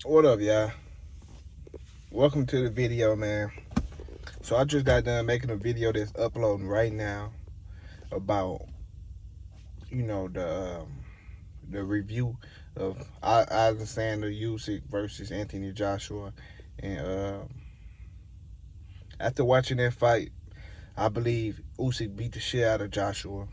What up, y'all? Welcome to the video, man. So I just got done making a video that's uploading right now about, the review of Oleksandr Usyk versus Anthony Joshua. And after watching that fight, I believe Usyk beat the shit out of Joshua,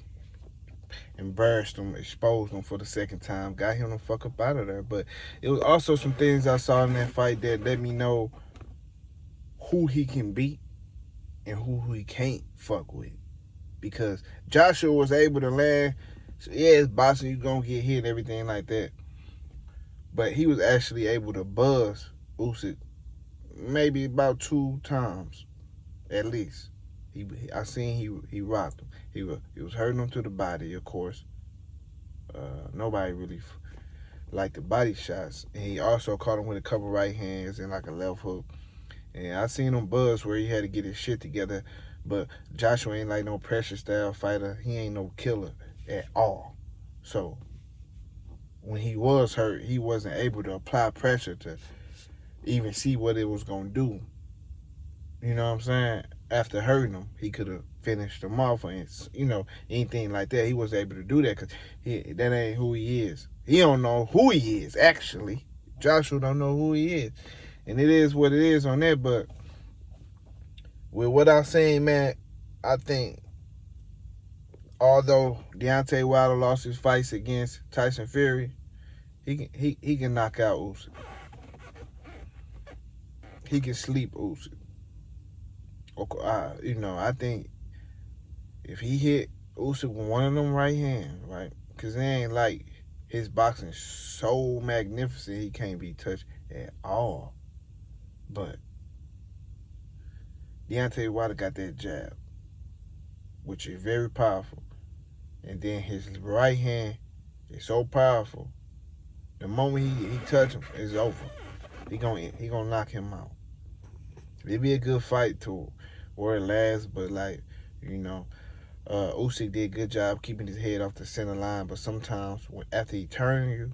embarrassed him, exposed him for the second time, got him the fuck up out of there. But it was also some things I saw in that fight that let me know who he can beat and who he can't fuck with. Because Joshua was able to land. So yeah, it's boxing, you gonna get hit and everything like that. But he was actually able to buzz Usyk maybe about 2 times at least. I seen he rocked him. He was hurting him to the body, of course. Nobody really liked the body shots. And he also caught him with a couple right hands and like a left hook. And I seen him buzz where he had to get his shit together. But Joshua ain't like no pressure style fighter. He ain't no killer at all. So when he was hurt, he wasn't able to apply pressure to even see what it was going to do. You know what I'm saying? After hurting him, he could have finished him off or, anything like that. He was able to do that because that ain't who he is. He don't know who he is, actually. Joshua don't know who he is. And it is what it is on that, but with what I'm saying, man, I think although Deontay Wilder lost his fights against Tyson Fury, he can knock out Usyk. He can sleep Usyk. I think if he hit Usyk with one of them right hands, right, because it ain't like his boxing is so magnificent he can't be touched at all. But Deontay Wilder got that jab, which is very powerful. And then his right hand is so powerful. The moment he touch him, it's over. He gonna knock him out. It'd be a good fight to where it lasts, but Usyk did a good job keeping his head off the center line. But sometimes after he turn you,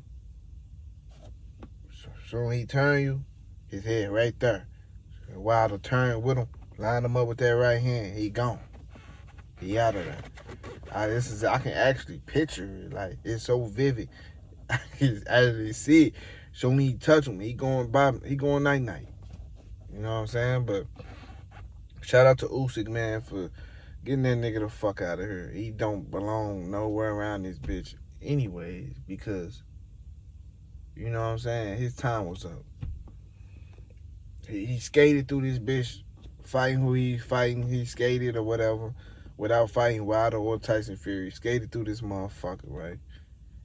soon he turn you, his head right there. Wilder turn with him, line him up with that right hand, he gone. He out of there. I can actually picture it. Like, it's so vivid. I can actually see it. So when he touch him, he going night night. You know what I'm saying? But shout out to Usyk, man, for getting that nigga the fuck out of here. He don't belong nowhere around this bitch anyways, because you know what I'm saying? His time was up. He skated through this bitch, fighting who he's fighting. He skated or whatever without fighting Wilder or Tyson Fury. He skated through this motherfucker, right?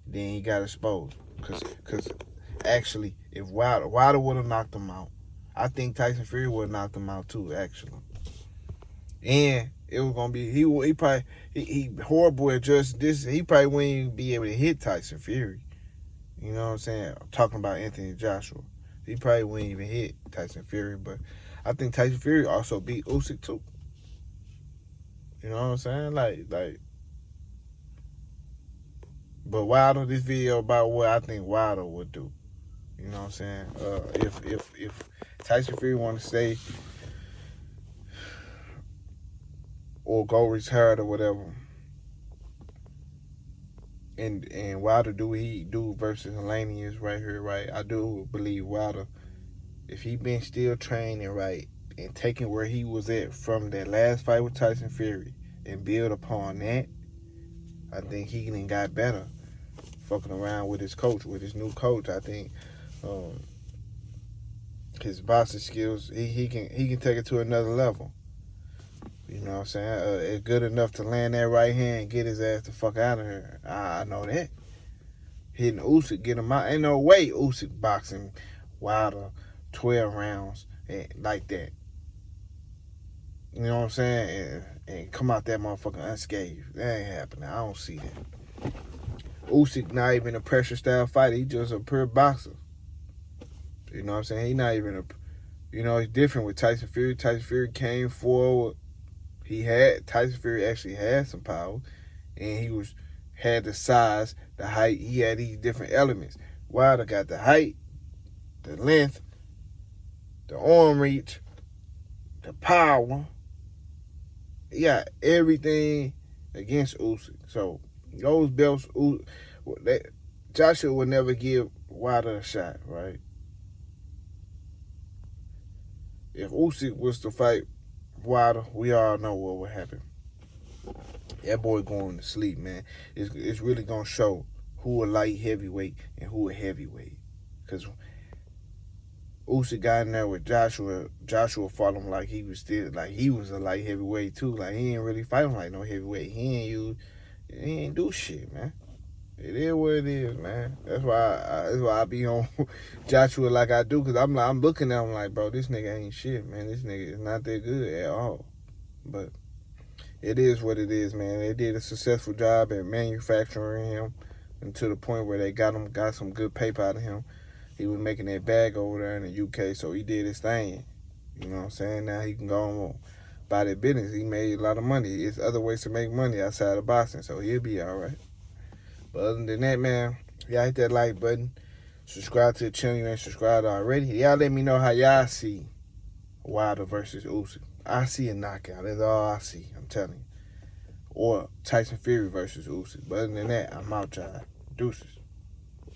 Then he got exposed. Cause actually, if Wilder would have knocked him out, I think Tyson Fury would have knocked him out too, actually. And it was gonna be he probably horrible at just this. He probably wouldn't even be able to hit Tyson Fury. You know what I'm saying? I'm talking about Anthony Joshua. He probably wouldn't even hit Tyson Fury, but I think Tyson Fury also beat Usyk too. You know what I'm saying? Like. But Wilder, this video about what I think Wilder would do. You know what I'm saying? If Tyson Fury want to stay or go retired or whatever, and Wilder do what he do versus Helenius right here, right? I do believe Wilder, if he been still training right and taking where he was at from that last fight with Tyson Fury and build upon that, I think he done got better. Fucking around with his coach, with his new coach, I think his boxing skills, he can take it to another level. You know what I'm saying? It's good enough to land that right hand and get his ass the fuck out of here. I know that. Hitting Usyk, get him out. Ain't no way Usyk boxing Wilder 12 rounds like that. You know what I'm saying? And come out that motherfucker unscathed. That ain't happening. I don't see that. Usyk not even a pressure style fighter. He just a pure boxer. You know what I'm saying? He not even it's different with Tyson Fury. Tyson Fury came forward. Tyson Fury actually had some power, and he had the size, the height. He had these different elements. Wilder got the height, the length, the arm reach, the power. He got everything against Usyk. So those belts, Joshua would never give Wilder a shot, right? If Usyk was to fight Wilder, we all know what would happen. That boy going to sleep, man. It's really gonna show who a light heavyweight and who a heavyweight. Cause Usyk got in there with Joshua. Joshua fought him like he was still like he was a light heavyweight too. Like he ain't really fight him like no heavyweight. He ain't do shit, man. It is what it is, man. That's why I be on Joshua like I do, cause I'm looking at him like, bro, this nigga ain't shit, man. This nigga is not that good at all. But it is what it is, man. They did a successful job at manufacturing him, and to the point where they got some good paper out of him. He was making that bag over there in the UK, so he did his thing. You know what I'm saying? Now he can go on by that business. He made a lot of money. There's other ways to make money outside of boxing, so he'll be all right. But other than that, man, y'all hit that like button. Subscribe to the channel if you ain't subscribed already. Y'all let me know how y'all see Wilder versus Usyk. I see a knockout. That's all I see. I'm telling you. Or Tyson Fury versus Usyk. But other than that, I'm out, y'all. Deuces.